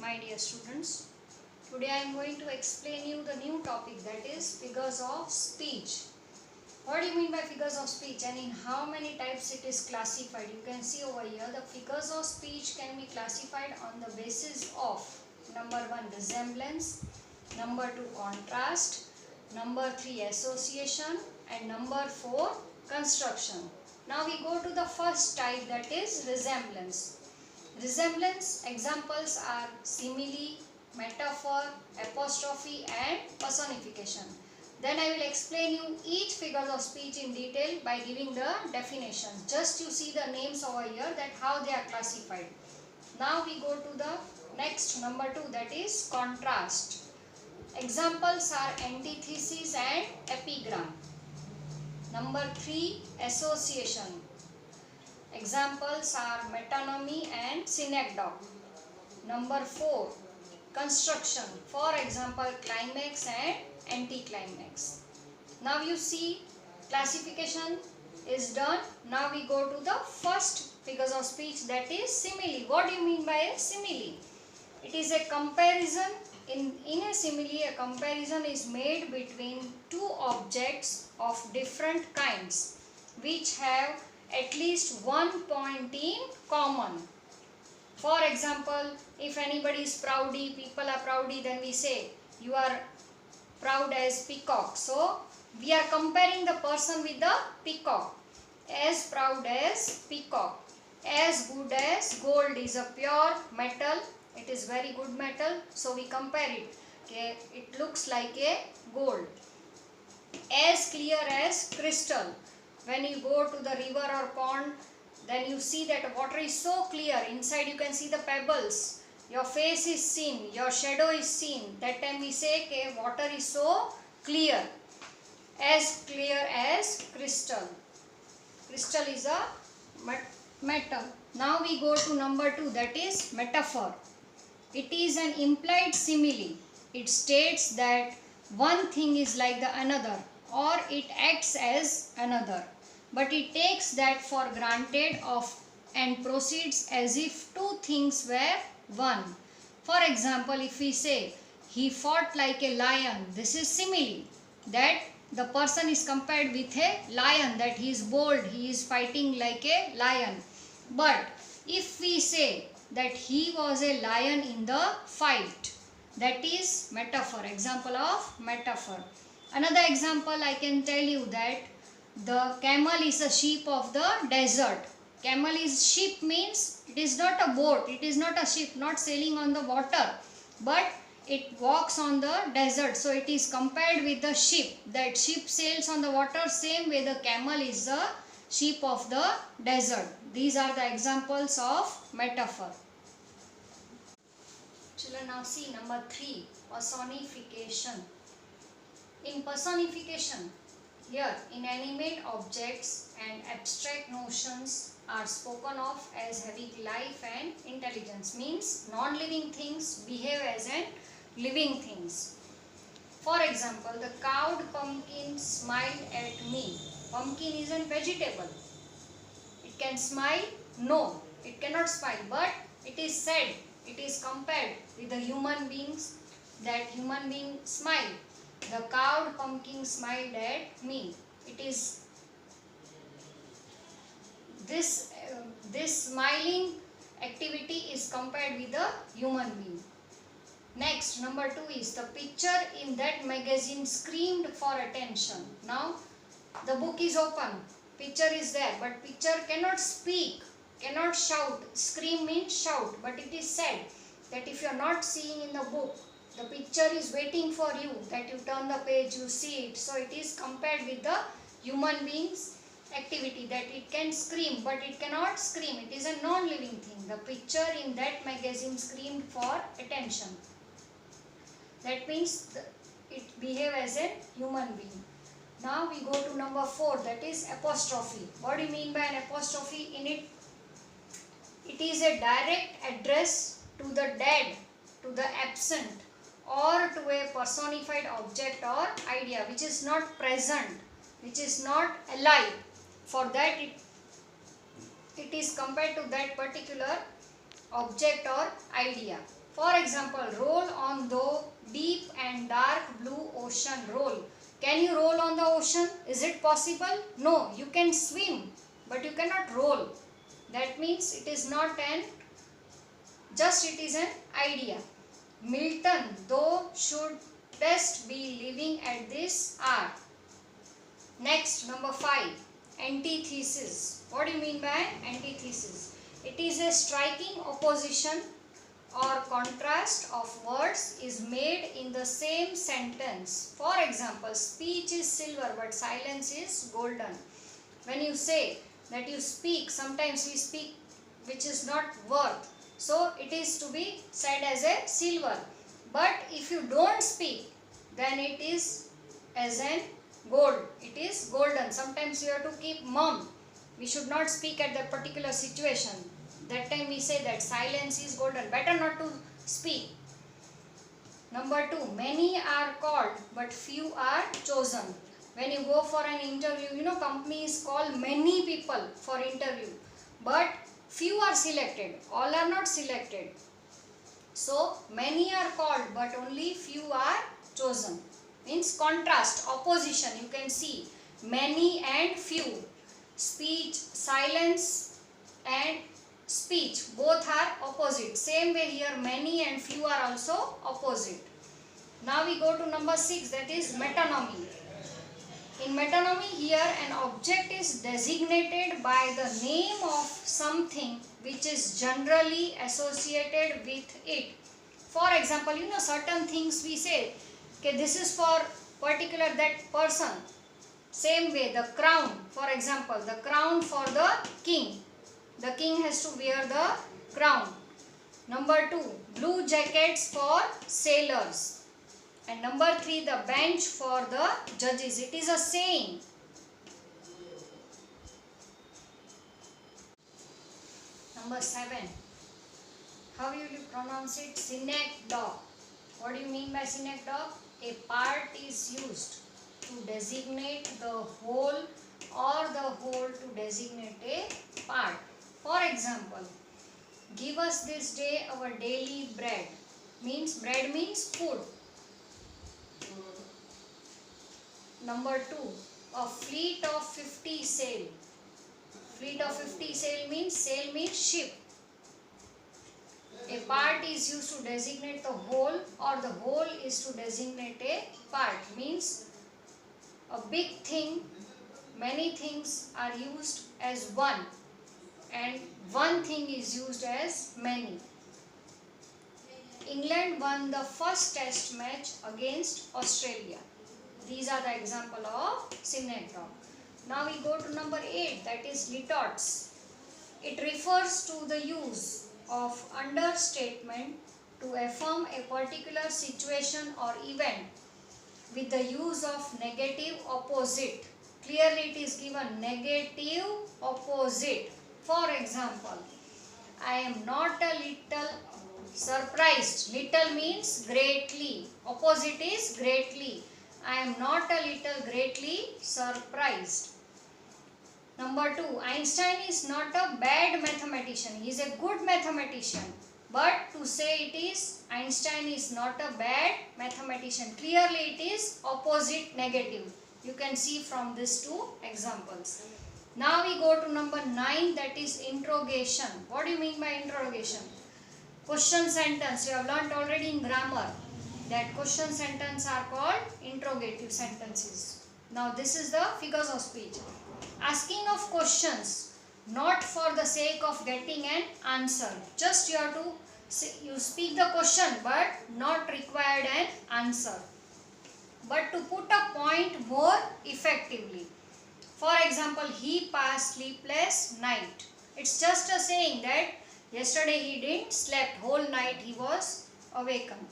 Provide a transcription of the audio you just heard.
My dear students, today I am going to explain you the new topic, that is figures of speech. What do you mean by figures of speech and in how many types it is classified? You can see over here the figures of speech can be classified on the basis of number 1 resemblance, number 2 contrast, number 3 association and number 4 construction. Now we go to the first type, that is resemblance. Resemblance examples are simile, metaphor, apostrophe and personification. Then I will explain you each figure of speech in detail by giving the definition. Just you see the names over here, that how they are classified. Now we go to the next number 2, that is contrast. Examples are antithesis and epigram. Number 3 association. Examples are metonymy and synecdoche. Number 4 construction. For example, climax and anticlimax. Now you see classification is done. Now we go to the first figures of speech, that is simile. What do you mean by a simile? It is a comparison. In a simile, a comparison is made between two objects of different kinds which have at least one point in common. For example, if anybody is proudy, people are proudy, then we say you are proud as peacock. So we are comparing the person with the peacock. As proud as peacock. As good as gold is a pure metal. It is very good metal. So we compare it. Okay, it looks like a gold. As clear as crystal. When you go to the river or pond, then you see that water is so clear. Inside you can see the pebbles. Your face is seen. Your shadow is seen. That time we say okay, water is so clear. As clear as crystal. Crystal is a metal. Now we go to number 2, that is metaphor. It is an implied simile. It states that one thing is like the another or it acts as another. But it takes that for granted and proceeds as if two things were one. For example, if we say he fought like a lion, this is simile. That the person is compared with a lion, that he is bold, he is fighting like a lion. But if we say that he was a lion in the fight, that is metaphor. Example of metaphor. Another example I can tell you that the camel is a sheep of the desert. Camel is sheep means it is not a boat, it is not a ship, not sailing on the water, but it walks on the desert. So it is compared with the sheep. That sheep sails on the water, same way the camel is the sheep of the desert. These are the examples of metaphor. Children, now see number 3, personification. In personification, here inanimate objects and abstract notions are spoken of as having life and intelligence. Means non-living things behave as an living things. For example, the cowed pumpkin smiled at me. Pumpkin is a vegetable. It can smile? No, it cannot smile. But it is said, it is compared with the human beings, that human being smile. The cowed pumpkin smiled at me. It is this smiling activity is compared with the human being. Next, number 2 is the picture in that magazine screamed for attention. Now the book is open, picture is there, but picture cannot speak, cannot shout. Scream means shout, but it is said that if you are not seeing in the book, the picture is waiting for you, that you turn the page, you see it. So it is compared with the human being's activity, that it can scream but it cannot scream. It is a non-living thing. The picture in that magazine screamed for attention. That means it behaves as a human being. Now we go to number 4, that is apostrophe. What do you mean by an apostrophe? In it, it is a direct address to the dead, to the absent, or to a personified object or idea which is not present, which is not alive. For that it is compared to that particular object or idea. For example, roll on the deep and dark blue ocean. Roll. Can you roll on the ocean? Is it possible? No, you can swim, but you cannot roll. That means it is not an, just it is an idea. Milton, though, should best be living at this hour. Next, number 5, antithesis. What do you mean by antithesis? It is a striking opposition or contrast of words is made in the same sentence. For example, speech is silver but silence is golden. When you say that you speak, sometimes we speak which is not worth. So it is to be said as a silver. But if you don't speak, then it is as an gold. It is golden. Sometimes you have to keep mum. We should not speak at that particular situation. That time we say that silence is golden. Better not to speak. Number 2, many are called but few are chosen. When you go for an interview, companies call many people for interview, but few are selected. All are not selected. So many are called but only few are chosen. Means contrast, opposition. You can see many and few. Speech, silence and speech, both are opposite. Same way here, many and few are also opposite. Now we go to number 6, that is metonymy. In metonymy, here an object is designated by the name of something which is generally associated with it. For example, certain things we say, okay, this is for particular that person. Same way, the crown, for example, the crown for the king. The king has to wear the crown. Number 2, blue jackets for sailors. And number 3, the bench for the judges. It is a saying. Number 7, how will you pronounce it? Synecdoche. What do you mean by synecdoche? A part is used to designate the whole or the whole to designate a part. For example, give us this day our daily bread. Bread means food. Number 2, a fleet of 50 sail. Fleet of 50 sail means ship. A part is used to designate the whole or the whole is to designate a part. Means a big thing, many things are used as one and one thing is used as many. England won the first test match against Australia. These are the example of synecdoche. Now we go to number 8, that is litotes. It refers to the use of understatement to affirm a particular situation or event with the use of negative opposite. Clearly it is given negative opposite. For example, I am not a little surprised. Little means greatly. Opposite is greatly. I am not a little greatly surprised. Number 2, Einstein is not a bad mathematician. He is a good mathematician. But to say it is, Einstein is not a bad mathematician. Clearly it is opposite negative. You can see from these 2 examples. Now we go to number 9, that is interrogation. What do you mean by interrogation? Question sentence. You have learnt already in grammar that question sentence are called interrogative sentences. Now this is the figures of speech. Asking of questions, not for the sake of getting an answer. Just you have to you speak the question but not required an answer. But to put a point more effectively. For example, he passed sleepless night. It's just a saying that yesterday he didn't sleep whole night, he was awakened.